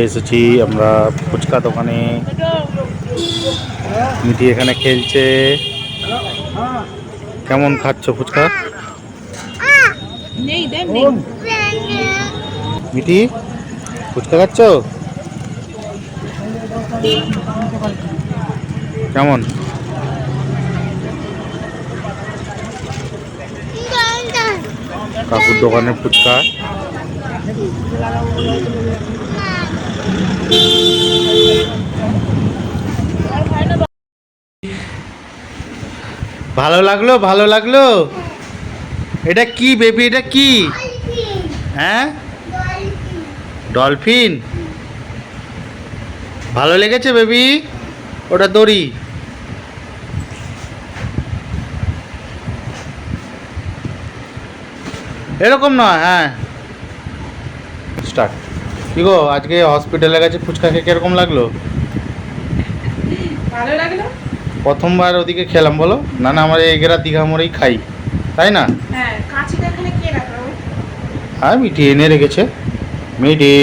এসেছি আমরা ফুচকা দোকানে। মিটি এখানে খেলছে। কেমন খাচ্ছ ফুচকা? মিটি ফুচকা খাচ্ছ কেমন? কাকুর দোকানের ফুচকা। ভালো লাগলো, ভালো লাগলো। এটা কি বেবি? এটা কি? হ্যাঁ, ডলফিন। ভালো লেগেছে বেবি? ওটা দড়ি। এরকম নয়। হ্যাঁ, স্টার্ট। কি গো, আজকে হসপিটালে গেছে ফুচকা খেয়ে কিরকম লাগলো? ভালো লাগলো। প্রথমবার ওদিকে খেলাম বলো? না না, আমার এগেরা দীঘা মোড়েই খাই, তাই না? হ্যাঁ, কাঁচিটা এখানে কে রাখলো? হ্যাঁ, মিটি এনে রেখেছে। মিটি